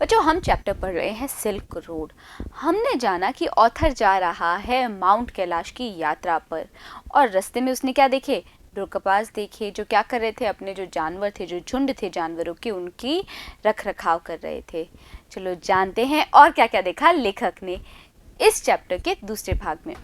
बच्चों हम चैप्टर पढ़ रहे हैं सिल्क रोड। हमने जाना कि ऑथर जा रहा है माउंट कैलाश की यात्रा पर और रास्ते में उसने क्या देखे, बुरकपास देखे जो क्या कर रहे थे, अपने जो जानवर थे, जो झुंड थे जानवरों के, उनकी रख रखाव कर रहे थे। चलो जानते हैं और क्या क्या देखा लेखक ने इस चैप्टर के दूसरे भाग में।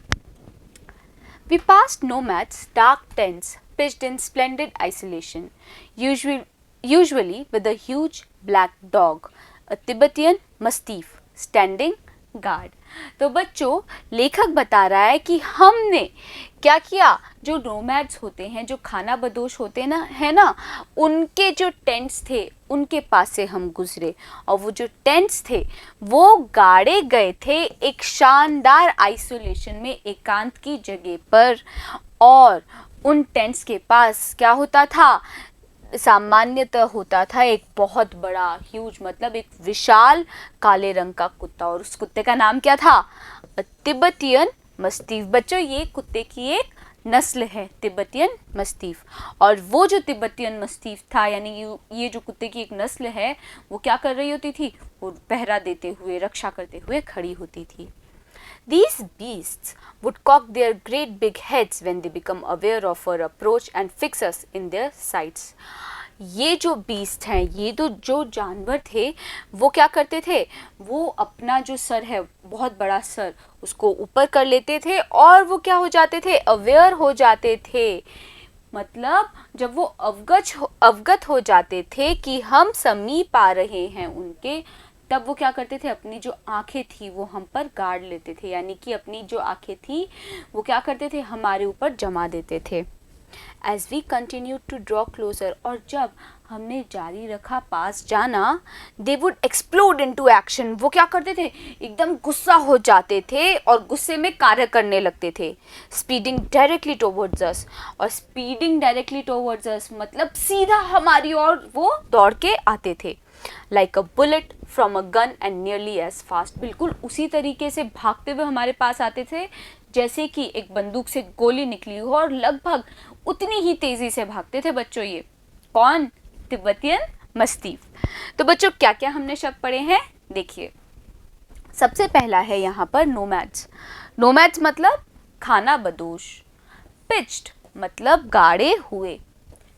We passed nomads, dark tents pitched in splendid isolation, usually with a huge black dog, a Tibetan mastiff, standing guard। तो बच्चों लेखक बता रहा है कि हमने क्या किया, जो नोमैड्स होते हैं, जो खाना बदोश होते ना, उनके जो टेंट्स थे उनके पास से हम गुजरे और वो जो टेंट्स थे वो गाड़े गए थे एक शानदार आइसोलेशन में, एकांत की जगह पर। और उन टेंट्स के पास क्या होता था, सामान्यतः होता था एक बहुत बड़ा, ह्यूज मतलब एक विशाल काले रंग का कुत्ता, और उस कुत्ते का नाम क्या था, तिब्बतियन मस्तीफ। बच्चों ये कुत्ते की एक नस्ल है तिब्बतियन मस्तीफ, और वो जो तिब्बतियन मस्तीफ था यानी ये जो कुत्ते की एक नस्ल है वो क्या कर रही होती थी, वो पहरा देते हुए, रक्षा करते हुए खड़ी होती थी। These beasts would cock their great big heads when they become aware of our approach and fix us in their sights। ये जो बीस्ट हैं, ये तो जो जानवर थे वो क्या करते थे, वो अपना जो सर है, बहुत बड़ा सर, उसको ऊपर कर लेते थे और वो क्या हो जाते थे, अवेयर हो जाते थे। मतलब जब वो अवगत हो जाते थे कि हम समीप आ रहे हैं उनके, तब वो क्या करते थे, अपनी जो आंखें थी वो हम पर गाड़ लेते थे, यानी कि अपनी जो आंखें थी वो क्या करते थे, हमारे ऊपर जमा देते थे। As we continued to draw closer, और जब हमने जारी रखा पास जाना, they would explode into action। वो क्या करते थे, एकदम गुस्सा हो जाते थे और गुस्से में कार्य करने लगते थे। Speeding directly towards us, और speeding directly towards us मतलब सीधा हमारी ओर वो दौड़ के आते थे। Like a bullet from a gun and nearly as fast, बिल्कुल उसी तरीके से भागते हुए हमारे पास आते थे जैसे कि एक बंदूक से गोली निकली हो, और लगभग उतनी ही तेजी से भागते थे बच्चों। ये कौन, तिब्बतियन मस्तीफ। तो बच्चों क्या क्या हमने शब्द पढ़े हैं, देखिए। सबसे पहला है यहाँ पर नोमैड्स। नोमैड्स मतलब खाना बदोश, पिच्ड मतलब गाड़े हुए,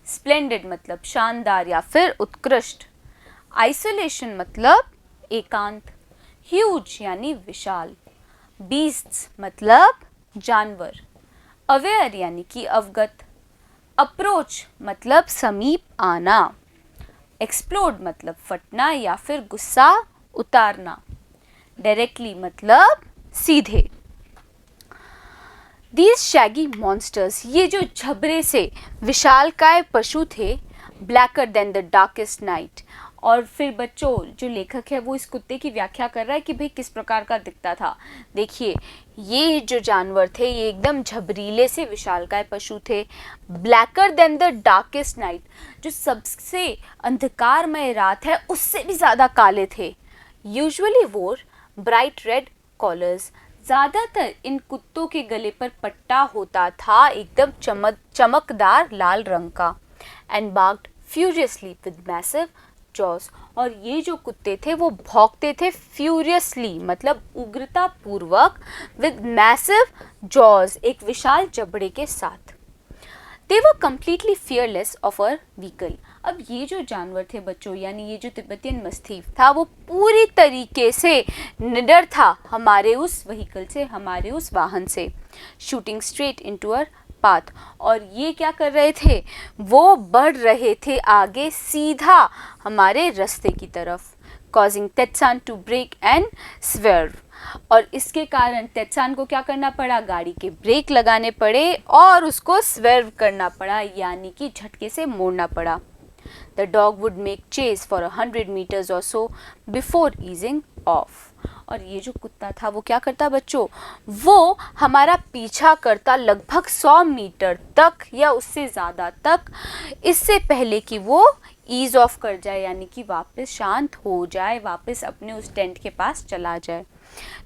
स्प्लेंडेड मतलब शानदार या फिर उत्कृष्ट, आइसोलेशन मतलब एकांत, ह्यूज यानी विशाल, बीस्ट्स मतलब जानवर, अवेयर यानी कि अवगत, अप्रोच मतलब समीप आना, एक्सप्लोड मतलब फटना या फिर गुस्सा उतारना, डायरेक्टली मतलब सीधे। These shaggy monsters, ये जो झबरे से विशालकाय पशु थे, blacker than the darkest night। और फिर बच्चों जो लेखक है वो इस कुत्ते की व्याख्या कर रहा है कि भाई किस प्रकार का दिखता था। देखिए ये जो जानवर थे ये एकदम झबरीले से विशालकाय पशु थे, blacker than the darkest night, जो सबसे अंधकारमय रात है उससे भी ज़्यादा काले थे। यूजुअली वोर ब्राइट रेड कॉलर्स, ज़्यादातर इन कुत्तों के गले पर पट्टा होता था एकदम चमकदार लाल रंग का, and barked furiously with massive jaws, और ये जो कुत्ते थे वो भौंकते थे फ्यूरियसली मतलब उग्रता पूर्वक, विद मैसिव जॉस एक विशाल जबड़े के साथ। They were completely fearless of our vehicle. अब ये जो जानवर थे बच्चों, यानी ये जो तिब्बतियन मस्तीफ था, वो पूरी तरीके से निडर था हमारे उस व्हीकल से, हमारे उस वाहन से। Shooting straight into our path, और ये क्या कर रहे थे, वो बढ़ रहे थे आगे सीधा हमारे रास्ते की तरफ। causing तेत्सान टू ब्रेक एंड स्वेर्व, और इसके कारण तेत्सान को क्या करना पड़ा, गाड़ी के ब्रेक लगाने पड़े और उसको स्वेर्व करना पड़ा, यानी कि झटके से मोड़ना पड़ा। The dog would make chase for 100 meters or so before easing off। और ये जो कुत्ता था वो क्या करता बच्चों, वो हमारा पीछा करता लगभग 100 मीटर तक या उससे ज़्यादा तक, इससे पहले कि वो ईज ऑफ कर जाए, यानी कि वापस शांत हो जाए, वापस अपने उस टेंट के पास चला जाए।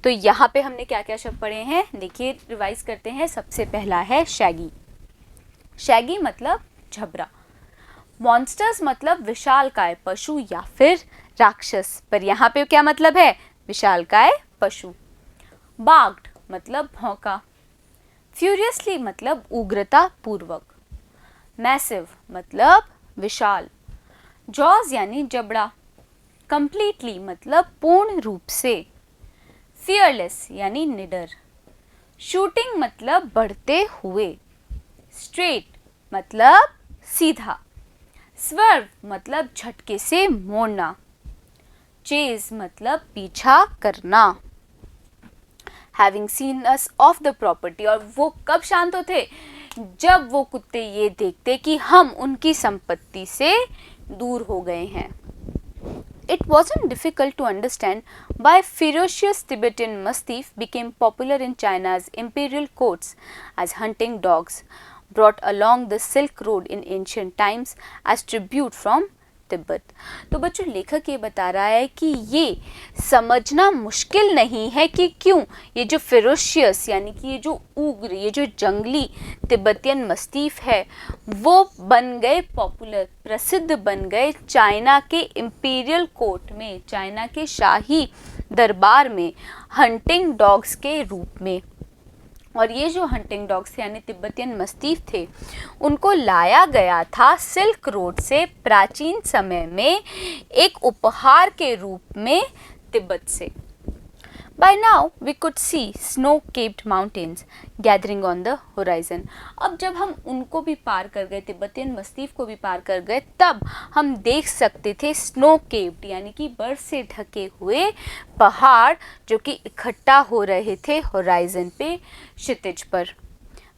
तो यहाँ पे हमने क्या क्या शब्द पढ़े हैं, देखिए रिवाइज करते हैं। सबसे पहला है शैगी। शैगी मतलब झबरा, मॉन्स्टर्स मतलब विशालकाय पशु या फिर राक्षस, पर यहाँ पे क्या मतलब है? विशालकाय पशु। बार्क्ड मतलब भौंका। फ्यूरियसली मतलब उग्रता पूर्वक। मैसिव मतलब विशाल। जॉज यानी जबड़ा। कंप्लीटली मतलब पूर्ण रूप से। फियरलेस यानी निडर। शूटिंग मतलब बढ़ते हुए। स्ट्रेट मतलब सीधा। स्वर्व मतलब झटके से मोड़ना। चेज मतलब पीछा करना। Having scene us of the property, और वो कब शांत होते? जब वो कुत्ते ये देखते कि हम उनकी संपत्ति से दूर हो गए हैं। It wasn't difficult to understand why ferocious Tibetan Mastiff became popular in China's imperial courts as hunting dogs brought along the Silk Road in ancient times as tribute from Tibet. तो बच्चों लेखक ये बता रहा है कि ये समझना मुश्किल नहीं है कि क्यों ये जो फेरोशियस यानी कि ये जो उग्र, ये जो जंगली तिब्बतियन मस्तीफ है वो बन गए पॉपुलर, प्रसिद्ध बन गए चाइना के इंपीरियल कोर्ट में, चाइना के शाही दरबार में हंटिंग डॉग्स के रूप में। और ये जो हंटिंग डॉग्स थे यानी तिब्बतियन मस्तीफ थे, उनको लाया गया था सिल्क रोड से प्राचीन समय में एक उपहार के रूप में तिब्बत से। By now we could see snow-capped mountains gathering on the horizon. अब जब हम उनको भी पार कर गए, तिब्बतियन मस्तीफ को भी पार कर गए, तब हम देख सकते थे snow-capped यानी कि बर्फ से ढके हुए पहाड़ जो कि इकट्ठा हो रहे थे होराइजन पे, क्षितिज पर।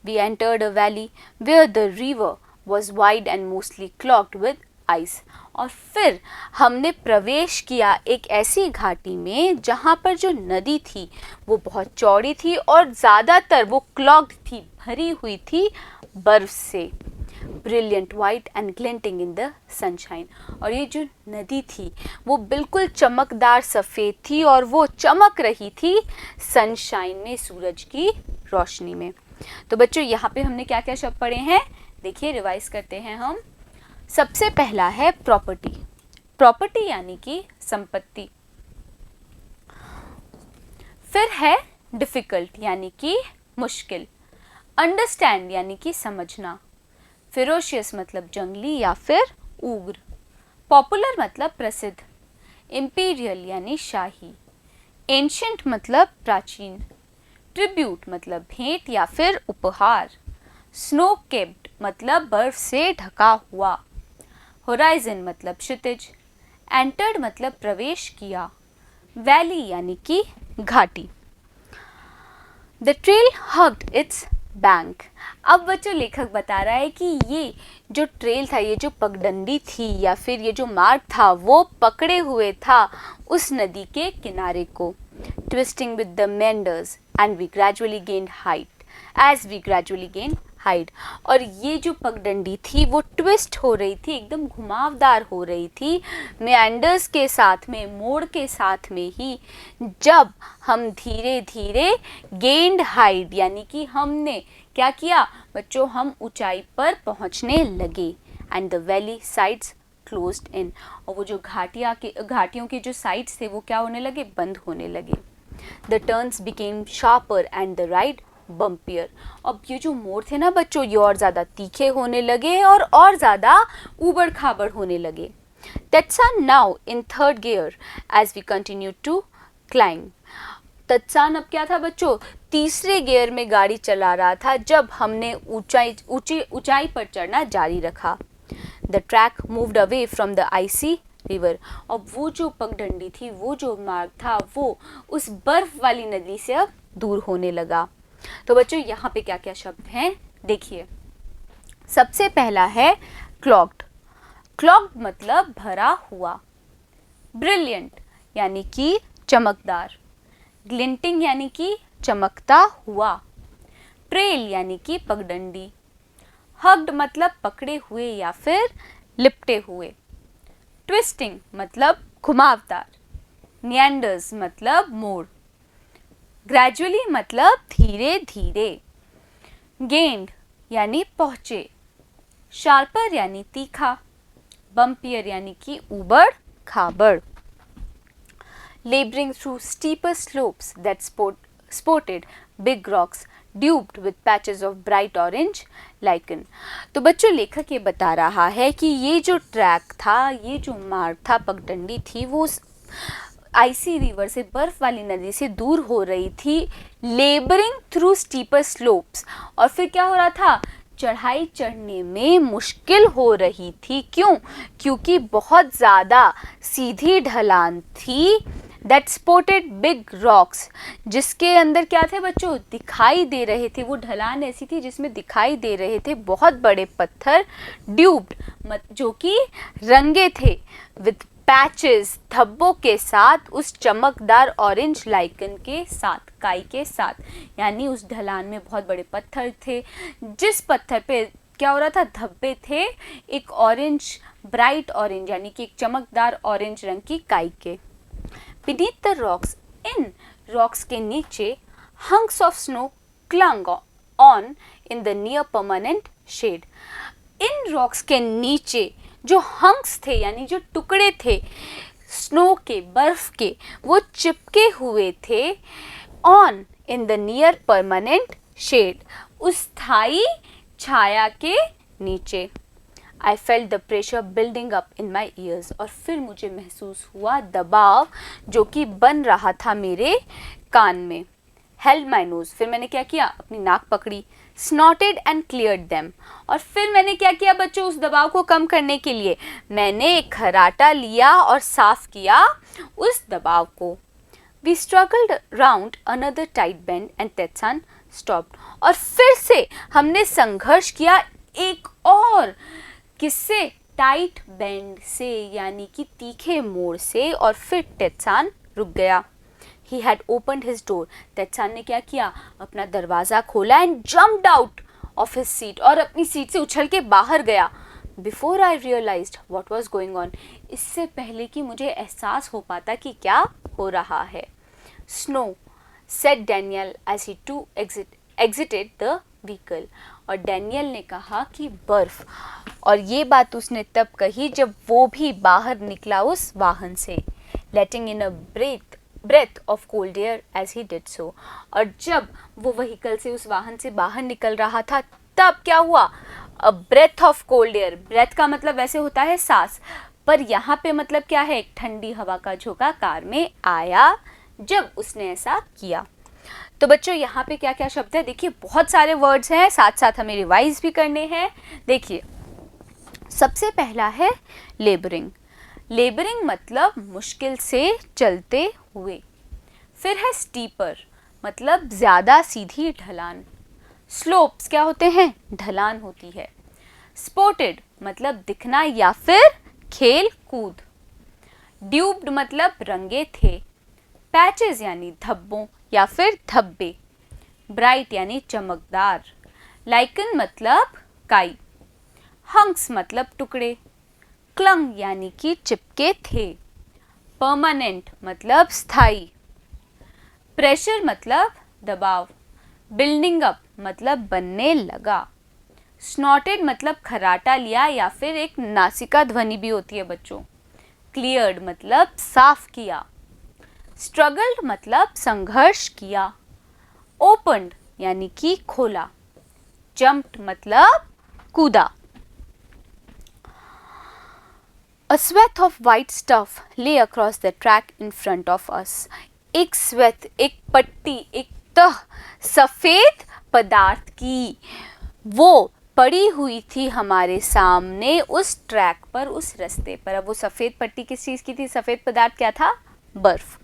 We entered a valley where the river was wide and mostly clogged with ice. और फिर हमने प्रवेश किया एक ऐसी घाटी में जहाँ पर जो नदी थी वो बहुत चौड़ी थी और ज़्यादातर वो क्लॉग्ड थी, भरी हुई थी बर्फ से। Brilliant white and glinting in the sunshine, और ये जो नदी थी वो बिल्कुल चमकदार सफ़ेद थी और वो चमक रही थी सनशाइन में, सूरज की रोशनी में। तो बच्चों यहाँ पे हमने क्या क्या शब्द पढ़े हैं, देखिए रिवाइज करते हैं हम। सबसे पहला है प्रॉपर्टी। प्रॉपर्टी यानी कि संपत्ति। फिर है डिफिकल्ट यानी कि मुश्किल। अंडरस्टैंड यानी कि समझना। फेरोशियस मतलब जंगली या फिर उग्र। पॉपुलर मतलब प्रसिद्ध। इंपीरियल यानी शाही। एंशिएंट मतलब प्राचीन। ट्रिब्यूट मतलब भेंट या फिर उपहार। स्नो केप्ड मतलब बर्फ से ढका हुआ। होराइजन मतलब क्षितिज। एंटर्ड मतलब प्रवेश किया। वैली यानी कि घाटी। The trail hugged it's bank. अब बच्चों लेखक बता रहा है कि ये जो ट्रेल था, ये जो पगडंडी थी या फिर ये जो मार्ग था वो पकड़े हुए था उस नदी के किनारे को। Twisting with the meanders and we gradually gained height as we gradually gained height. और ये जो पगडंडी थी वो ट्विस्ट हो रही थी, एकदम घुमावदार हो रही थी मेंडर्स के साथ में, मोड़ के साथ में ही, जब हम धीरे धीरे गेन्ड हाइट यानी कि हमने क्या किया बच्चों, हम ऊंचाई पर पहुंचने लगे। And the valley sides closed in, और वो जो घाटियों के जो साइड्स थे वो क्या होने लगे, बंद होने लगे। The turns became sharper and the ride bumpier. अब ये जो मोड़ थे ना बच्चों, ये और ज़्यादा तीखे होने लगे और ज़्यादा ऊबड़ खाबड़ होने लगे। तत्सान now in third gear as we continue to climb. तत्सान अब क्या था बच्चों, तीसरे गियर में गाड़ी चला रहा था जब हमने ऊंचाई पर चढ़ना जारी रखा। The track moved away from the icy river. अब वो जो पगडंडी थी, वो जो मार्ग था, वो उस बर्फ वाली नदी से अब दूर होने लगा। तो बच्चों यहाँ पे क्या क्या शब्द हैं देखिए। सबसे पहला है क्लॉग्ड। क्लॉग्ड मतलब भरा हुआ। ब्रिलियंट यानी कि चमकदार। ग्लिंटिंग यानी कि चमकता हुआ। ट्रेल यानी कि पगडंडी। हग्ड मतलब पकड़े हुए या फिर लिपटे हुए। ट्विस्टिंग मतलब घुमावदार। नियंडर्स मतलब मोड़। ग्रेजुअली मतलब धीरे धीरे। गेन्ड यानी पहुँचे। शार्पर यानी तीखा। बम्पियर यानी कि ऊबड़ खाबड़। laboring through steeper slopes that sported big rocks duped with patches of bright orange lichen. तो बच्चों लेखक ये बता रहा है कि ये जो ट्रैक था, ये जो मार्ग था, पगडंडी थी, वो आईसी रिवर से, बर्फ वाली नदी से दूर हो रही थी, लेबरिंग थ्रू स्टीपर स्लोप्स, और फिर क्या हो रहा था, चढ़ाई चढ़ने में मुश्किल हो रही थी। क्यों? क्योंकि बहुत ज़्यादा सीधी ढलान थी, दैट स्पोर्टेड बिग रॉक्स, जिसके अंदर क्या थे बच्चों, दिखाई दे रहे थे, वो ढलान ऐसी थी जिसमें दिखाई दे रहे थे बहुत बड़े पत्थर, ड्यूब्ड जो कि रंगे थे, विथ पैचेस, धब्बों के साथ, उस चमकदार ऑरेंज लाइकन के साथ, काई के साथ, यानी उस ढलान में बहुत बड़े पत्थर थे, जिस पत्थर पे क्या हो रहा था, धब्बे थे एक ऑरेंज, ब्राइट ऑरेंज, यानी कि एक चमकदार ऑरेंज रंग की काई के। Beneath the rocks, in rocks के नीचे, hunks of snow clung on in the near permanent shade. In rocks के नीचे जो हंक्स थे, यानी जो टुकड़े थे स्नो के, बर्फ के, वो चिपके हुए थे on in the near permanent shade, उस स्थायी छाया के नीचे। I felt the pressure building up in my ears, और फिर मुझे महसूस हुआ दबाव जो कि बन रहा था मेरे कान में। Held my nose, फिर मैंने क्या किया, अपनी नाक पकड़ी। Snorted and cleared them, और फिर मैंने क्या किया बच्चों, उस दबाव को कम करने के लिए मैंने एक खर्राटा लिया और साफ किया उस दबाव को। We struggled round another tight bend and Tetsan stopped, और फिर से हमने संघर्ष किया एक और, किससे, टाइट बेंड से, यानी कि तीखे मोड़ से, और फिर टेत्सान रुक गया। He had opened his door, टेत्सान ने क्या किया, अपना दरवाज़ा खोला and jumped out of his seat, और अपनी सीट से उछल के बाहर गया। Before I realized what was going on, इससे पहले कि मुझे एहसास हो पाता कि क्या हो रहा है। Snow, said Daniel as he too exited the vehicle, और डैनियल ने कहा कि बर्फ, और ये बात उसने तब कही जब वो भी बाहर निकला उस वाहन से। letting in a breath of cold air as he did so, और जब वो व्हीकल से, उस वाहन से बाहर निकल रहा था, तब क्या हुआ, a breath of cold air, breath का मतलब वैसे होता है सांस, पर यहाँ पे मतलब क्या है, एक ठंडी हवा का झोंका कार में आया जब उसने ऐसा किया। तो बच्चों यहाँ पे क्या क्या शब्द है, देखिए बहुत सारे वर्ड्स हैं, साथ साथ हमें रिवाइज भी करने हैं। देखिए सबसे पहला है लेबरिंग, लेबरिंग मतलब मुश्किल से चलते हुए। फिर है स्टीपर, मतलब ज़्यादा सीधी ढलान। स्लोप्स क्या होते हैं, ढलान होती है। स्पोर्टेड मतलब दिखना या फिर खेल कूद। ड्यूब्ड मतलब रंगे थे। पैचेस यानी धब्बों या फिर धब्बे। ब्राइट यानी चमकदार। लाइकन मतलब काई। हंक्स मतलब टुकड़े। क्लंग यानी कि चिपके थे। परमानेंट मतलब स्थाई। प्रेशर मतलब दबाव। बिल्डिंग अप मतलब बनने लगा। स्नॉटेड मतलब खराटा लिया या फिर एक नासिका ध्वनि भी होती है बच्चों। क्लियर्ड मतलब साफ किया। स्ट्रगल्ड मतलब संघर्ष किया। ओपन्ड यानी कि खोला। जंप्ड मतलब कूदा। A swath of white stuff lay across the track in front of us. एक स्वेथ, एक पट्टी, एक तह सफ़ेद पदार्थ की वो पड़ी हुई थी हमारे सामने उस ट्रैक पर, उस रास्ते पर। अब वो सफ़ेद पट्टी किस चीज़ की थी, सफ़ेद पदार्थ क्या था, बर्फ।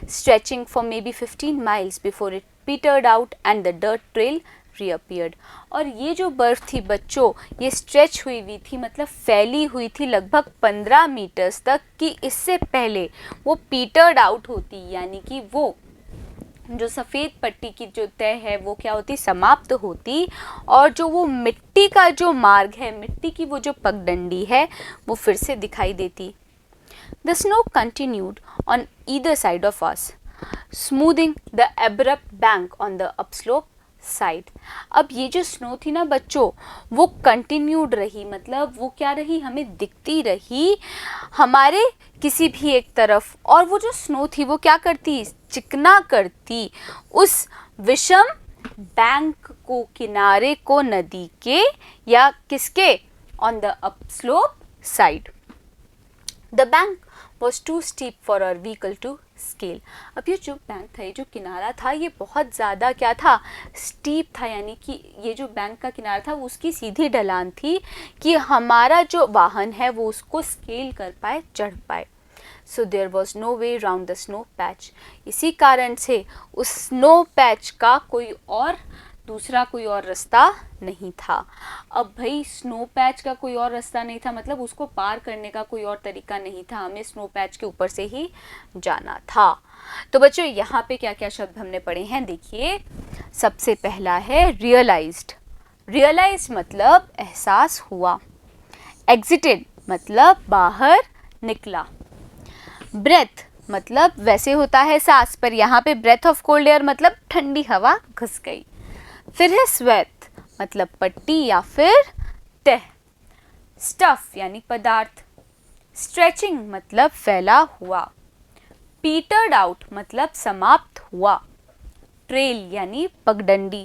Stretching for maybe 15 miles before it petered out and the dirt trail reappeared. और ये जो बर्फ थी बच्चों, ये स्ट्रेच हुई थी, मतलब फैली हुई थी लगभग 15 मीटर्स तक, कि इससे पहले वो पीटर्ड आउट होती, यानी कि वो जो सफ़ेद पट्टी की जो तय है वो क्या होती, समाप्त होती, और जो वो मिट्टी का जो मार्ग है, मिट्टी की वो जो पगडंडी है, वो फिर से दिखाई देती। The snow continued on either side of us, smoothing the abrupt bank on the upslope side. अब ये जो स्नो थी ना बच्चों, वो कंटिन्यूड रही, मतलब वो क्या रही, हमें दिखती रही हमारे किसी भी एक तरफ। और वो जो स्नो थी वो क्या करती, चिकना करती उस विषम बैंक को, किनारे को नदी के या किसके, on the upslope side. The bank was too steep for our vehicle to scale. अब ये जो बैंक था, ये जो किनारा था, ये बहुत ज़्यादा क्या था, स्टीप था, यानी कि ये जो बैंक का किनारा था वो उसकी सीधी ढलान थी कि हमारा जो वाहन है वो उसको स्केल कर पाए, चढ़ पाए। So there was no way round the snow patch. इसी कारण से उस स्नो पैच का कोई और रास्ता नहीं था। अब भाई स्नो पैच का कोई और रास्ता नहीं था, मतलब उसको पार करने का कोई और तरीका नहीं था, हमें स्नो पैच के ऊपर से ही जाना था। तो बच्चों यहाँ पे क्या क्या शब्द हमने पढ़े हैं, देखिए। सबसे पहला है रियलाइज्ड। रियलाइज्ड मतलब एहसास हुआ। एग्जिटेड मतलब बाहर निकला। ब्रेथ मतलब वैसे होता है सांस, पर यहाँ पे ब्रेथ ऑफ कोल्ड एयर मतलब ठंडी हवा घुस गई। फिर है स्वेट मतलब पट्टी या फिर तह। स्टफ यानी पदार्थ। स्ट्रेचिंग मतलब फैला हुआ। पीटर्ड आउट मतलब समाप्त हुआ। ट्रेल यानी पगडंडी।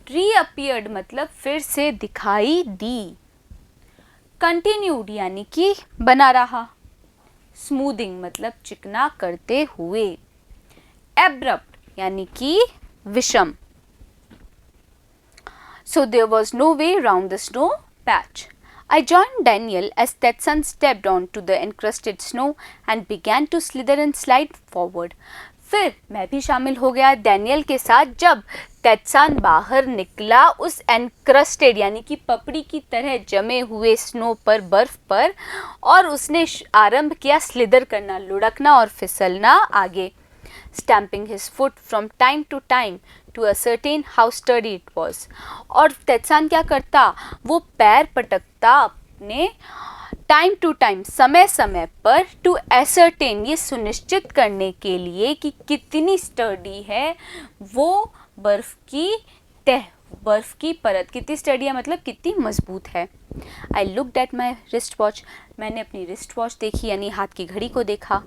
रीअपियर्ड मतलब फिर से दिखाई दी। कंटिन्यूड यानी कि बना रहा। स्मूदिंग मतलब चिकना करते हुए। एब्रप्ट यानी कि विषम। So there was no way round the snow patch. I joined Daniel as Tetsan stepped onto the encrusted snow and began to slither and slide forward. फिर मैं भी शामिल हो गया डैनियल के साथ जब तेत्सान बाहर निकला उस एनक्रस्टेड यानी कि पपड़ी की तरह जमे हुए स्नो पर, बर्फ पर, और उसने आरंभ किया स्लिदर करना, लुढ़कना और फिसलना आगे। Stamping his foot from time to time to ascertain how sturdy it was. और तेत्सान क्या करता, वो पैर पटकता अपने टाइम टू टाइम, समय समय पर, टू एसर्टेन ये सुनिश्चित करने के लिए कि कितनी स्टर्डी है वो बर्फ की तह, बर्फ की परत कितनी स्टडी है, मतलब कितनी मजबूत है। I looked at my wrist watch, मैंने अपनी रिस्ट वॉच देखी यानी हाथ की घड़ी को देखा।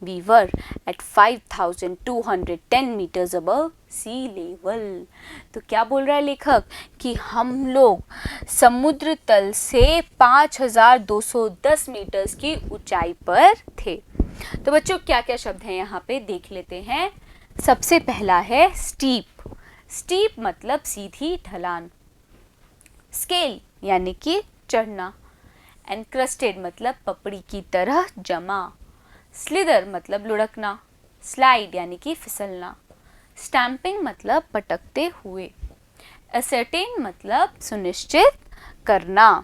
We were at 5210 metres above sea level. तो क्या बोल रहा है लेखक कि हम लोग समुद्र तल से 5210 मीटर्स की ऊंचाई पर थे। तो बच्चों क्या क्या शब्द हैं यहाँ पे देख लेते हैं। सबसे पहला है स्टीप। स्टीप मतलब सीधी ढलान। स्केल यानी कि चढ़ना। एनक्रस्टेड मतलब पपड़ी की तरह जमा। स्लिदर मतलब लुढ़कना। स्लाइड यानी कि फिसलना। स्टैंपिंग मतलब पटकते हुए। असर्टेन मतलब सुनिश्चित करना।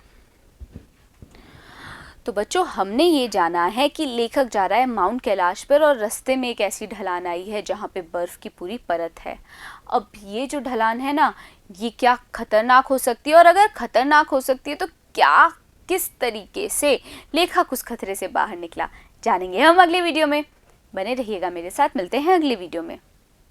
तो बच्चों हमने ये जाना है कि लेखक जा रहा है माउंट कैलाश पर और रास्ते में एक ऐसी ढलान आई है जहाँ पे बर्फ़ की पूरी परत है। अब ये जो ढलान है ना, ये क्या खतरनाक हो सकती है, और अगर खतरनाक हो सकती है तो क्या, किस तरीके से लेखक उस खतरे से बाहर निकला, जानेंगे हम अगले वीडियो में। बने रहिएगा मेरे साथ, मिलते हैं अगले वीडियो में।